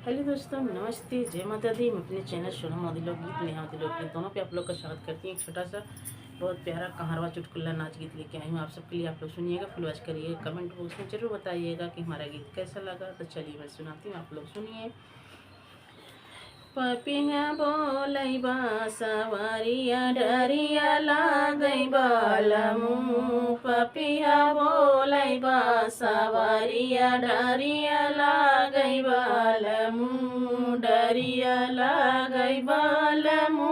Hello दोस्तों, नमस्ते, जय माता दी। मैं अपने चैनल सोनम मोदी लोकगीत, नेहा मोदी लोकगीत दोनों पे आप लोग का स्वागत करती हूँ। एक छोटा सा बहुत प्यारा कहारवा चुटकुला नाच गीत लेके आई हूँ आप सबके लिए। आप लोग सुनिएगा, फुल वॉच करिए, कमेंट बॉक्स में जरूर बताइएगा कि हमारा गीत कैसा लगा। तो चलिए मैं सुनाती हूँ, आप लोग सुनिए। पपिया बोलै बासवरिया डरिया लागै बालमु। पपिया बोलै बासवरिया डरिया लागै बालमु। डरिया लागै बालमु,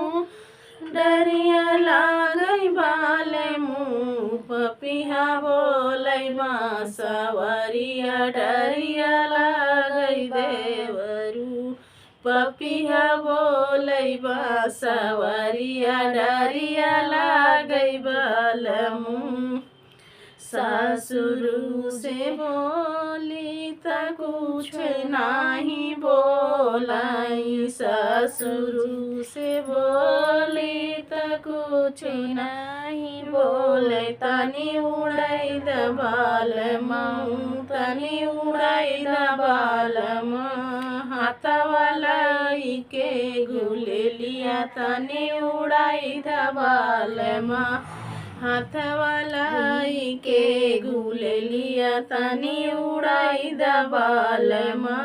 डरिया लागै बालमु। पपिया बोलै बासवरिया डरिया लागै देवरू। पपिया बोलै बासवरिया डरिया लागै बालमु। सासुरु से बोली त कुछ नाही बोलाई। ससुरु से बोली त कुछ नाही बोले। तनी उड़ै द बालमा, तनी उड़ै द बालमा। हाथवा के गुलेलिया तनी उड़ै द बालमा। हाथवा के गुलेलिया तनी उड़ै द बालमा।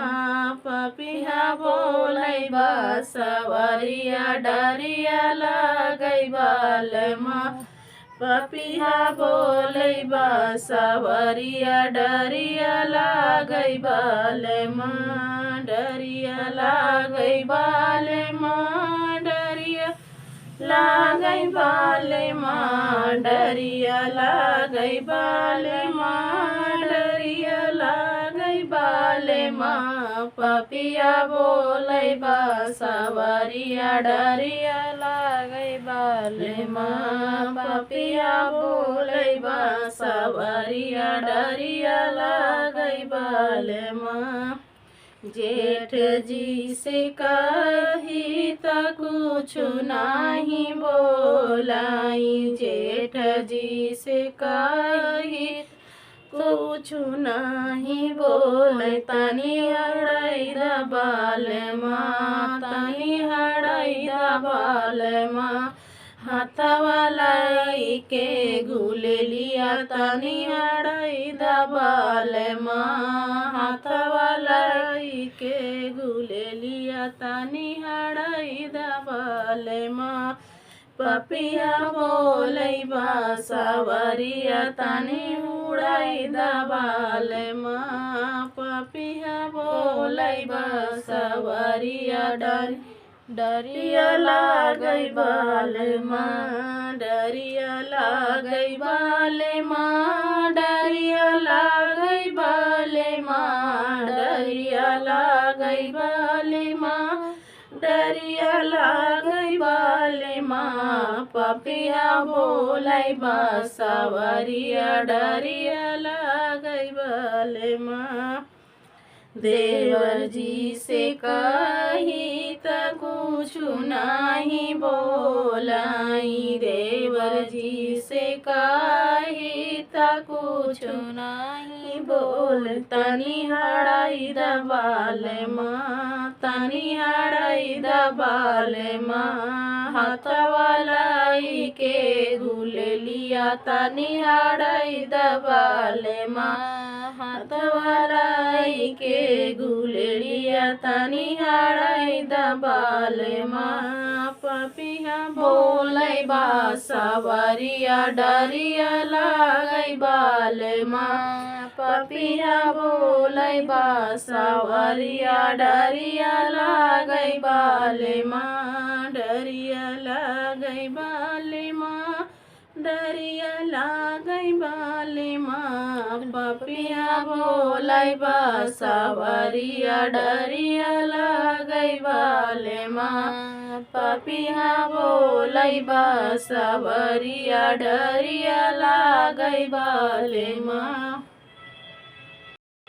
पपिया बोलै बासवरिया डरिया लागै बालमा। पपिया बोलै बासवरिया डरिया लागै बालमा। डरिया लागै बालमा, डरिया लागै बालमा। डरिया लागै बालमा, डरिया लागै बालमा। पपिया बोलै बासवरिया डरिया लागै बालमा। पपिया बोलै बासवरिया डरिया लागै बालमा। जेठ जी से कही त कुछ नाही बोलाई। जेठ जी से कही कुछ नाही बोलै। तनी हड़ै द बालमा, तनी हड़ै द बालमा। हाथवा के गुलेलिया तनी हड़ै द बालमा। हाथवा के गुलेलिया तनी हड़ै द बालमा। पपिया बोलै बासवरिया तनी उड़ै द बालमा। पपिया बोलै बासवरिया डरिया लागै बालमा। डरिया लागै बालमा, डरिया लागै बालमा। डरिया लागै बालमा, डरिया लागै बालमा। पपिया बोलै बासवरिया डरिया लागै बालमा। देवर जी से कही त कुछ नाही बोलाई। देवर जी से कही त कुछ नाही बोल। तनी हड़ै द बालमा, तनी हड़ै द बालमा। हाथवा के गुलेलिया तनी हड़ै द बालमा। हाथवा के गुलेलिया तनी हड़ै द बालमा। पपिया बोलै बासवरिया डरिया लागै बालमा। पपिया बोलै बासवरिया डरिया लागै बालमा। डरिया लागै बालमा, डरिया लागै बालमा। पपिया बोलै बासवरिया डरिया लागै बालमा। पपिया बोलै बासवरिया डरिया लागै बालमा।